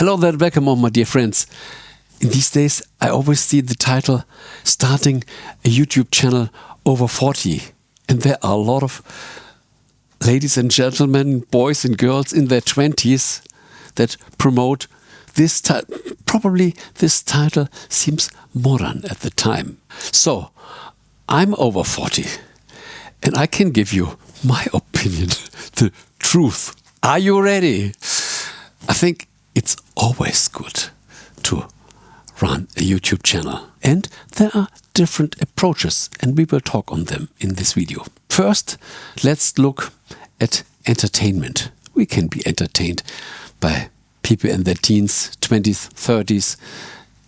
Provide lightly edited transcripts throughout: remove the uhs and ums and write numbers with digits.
Hello there, welcome on, my dear friends. In these days, I always see the title, starting a YouTube channel over 40. And there are a lot of ladies and gentlemen, boys and girls in their 20s that promote this title. Probably this title seems modern at the time. So, I'm over 40 and I can give you my opinion, the truth. Are you ready? I think it's always good to run a YouTube channel. And there are different approaches, and we will talk on them in this video. First, let's look at entertainment. We can be entertained by people in their teens, 20s, 30s,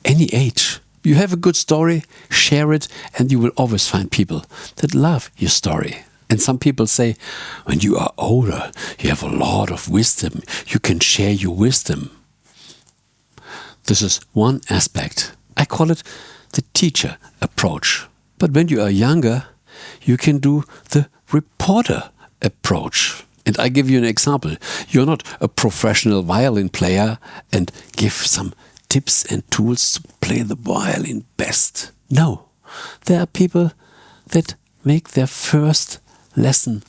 any age. You have a good story, share it, and you will always find people that love your story. And some people say, when you are older, you have a lot of wisdom. You can share your wisdom. This is one aspect. I call it the teacher approach. But when you are younger, you can do the reporter approach. And I give you an example. You're not a professional violin player and give some tips and tools to play the violin best. No, there are people that make their first lesson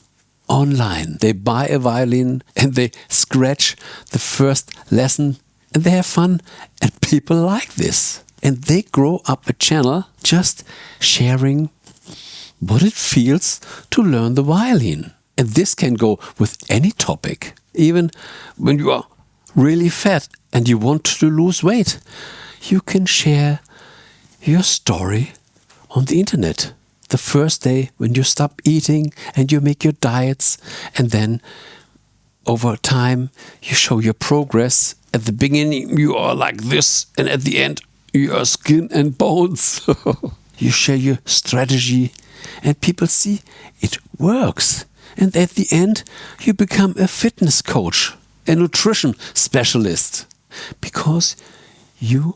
online. They buy a violin and they scratch the first lesson and they have fun, and people like this. And they grow up a channel just sharing what it feels to learn the violin. And this can go with any topic. Even when you are really fat and you want to lose weight, you can share your story on the internet. The first day when you stop eating and you make your diets, and then over time you show your progress. At the beginning you are like this, and at the end you are skin and bones. You share your strategy and people see it works. And at the end you become a fitness coach, a nutrition specialist, because you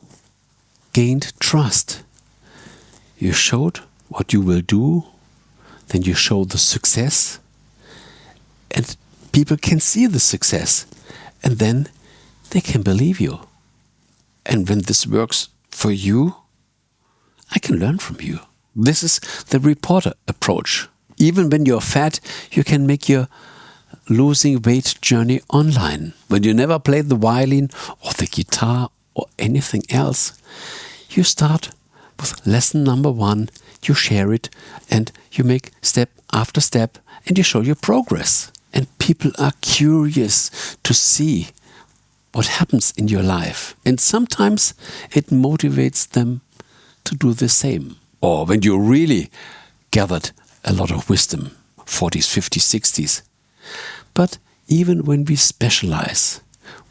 gained trust. You showed what you will do, then you show the success, and people can see the success, and then they can believe you. And when this works for you, I can learn from you. This is the reporter approach. Even when you're fat, you can make your losing weight journey online. When you never played the violin or the guitar or anything else, you start with lesson number 1, you share it, and you make step after step, and you show your progress. And people are curious to see what happens in your life. And sometimes it motivates them to do the same. Or when you really gathered a lot of wisdom, 40s, 50s, 60s. But even when we specialize,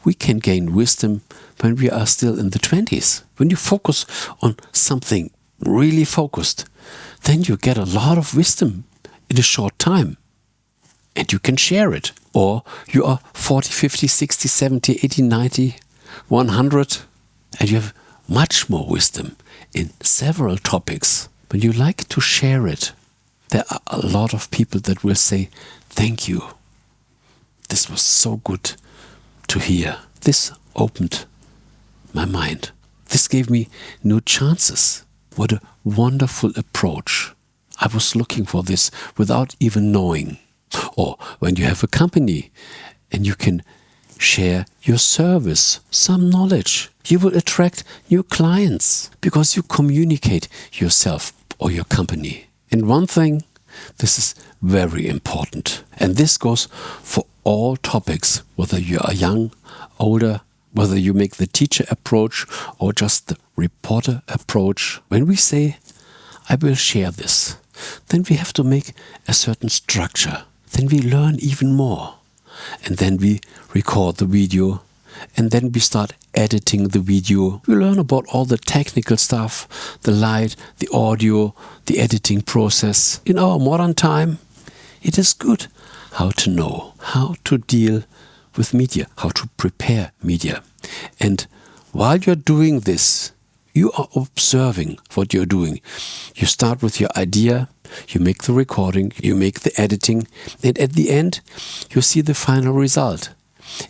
we can gain wisdom when we are still in the 20s. When you focus on something really focused, then you get a lot of wisdom in a short time. And you can share it. Or you are 40, 50, 60, 70, 80, 90, 100, and you have much more wisdom in several topics. When you like to share it, there are a lot of people that will say, thank you. This was so good to hear. This opened my mind. This gave me new chances. What a wonderful approach. I was looking for this without even knowing. Or when you have a company and you can share your service, some knowledge, you will attract new clients because you communicate yourself or your company. And one thing, this is very important, and this goes for all topics, whether you are young, older, whether you make the teacher approach or just the reporter approach. When we say, I will share this, then we have to make a certain structure. Then we learn even more. And then we record the video. And then we start editing the video. We learn about all the technical stuff, the light, the audio, the editing process. In our modern time, it is good how to know, how to deal with media, how to prepare media. And while you're doing this, you are observing what you're doing. You start with your idea, you make the recording, you make the editing, and at the end, you see the final result.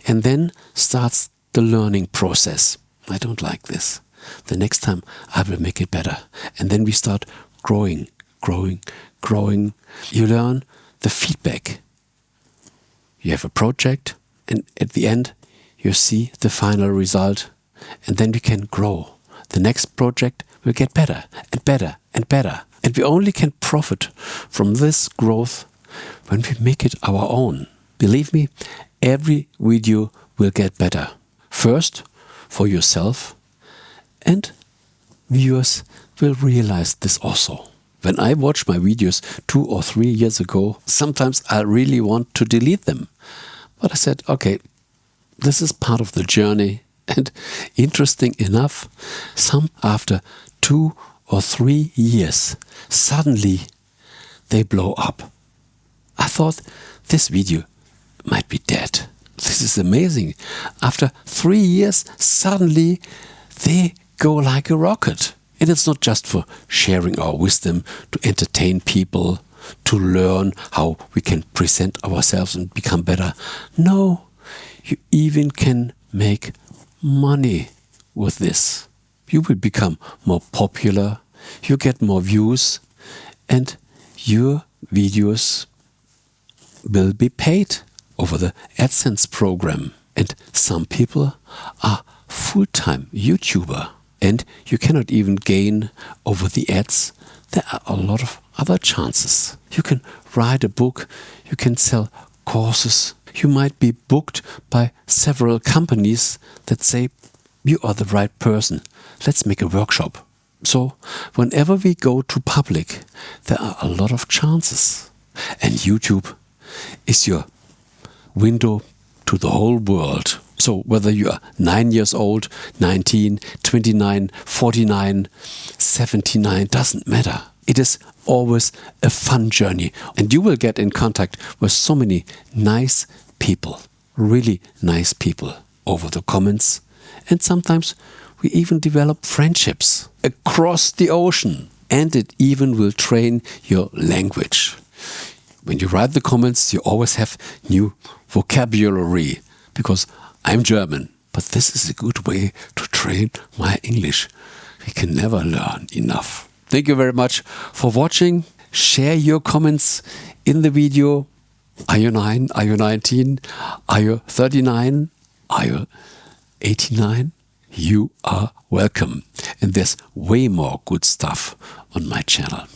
And then starts the learning process. I don't like this. The next time I will make it better. And then we start growing. You learn the feedback. You have a project, and at the end you see the final result, and then we can grow. The next project will get better and better and better. And we only can profit from this growth when we make it our own. Believe me, every video will get better. First, for yourself, and viewers will realize this also. When I watch my videos 2 or 3 years ago, sometimes I really want to delete them. But I said, okay, this is part of the journey. And interesting enough, some after 2 or 3 years, suddenly they blow up. I thought this video might be dead. This is amazing. After 3 years, suddenly they go like a rocket. And it's not just for sharing our wisdom, to entertain people, to learn how we can present ourselves and become better. No, you even can make money with this. You will become more popular, you get more views, and your videos will be paid over the AdSense program. And some people are full-time YouTuber. And you cannot even gain over the ads. There are a lot of other chances. You can write a book, you can sell courses. You might be booked by several companies that say, you are the right person, let's make a workshop. So whenever we go to public, there are a lot of chances. And YouTube is your window to the whole world. So whether you are 9 years old, 19, 29, 49, 79, doesn't matter. It is always a fun journey. And you will get in contact with so many nice people, really nice people over the comments. And sometimes we even develop friendships across the ocean. And it even will train your language. When you write the comments, you always have new vocabulary, because I'm German, but this is a good way to train my English. We can never learn enough. Thank you very much for watching. Share your comments in the video. Are you 9? Are you 19? Are you 39? Are you 89? You are welcome. And there's way more good stuff on my channel.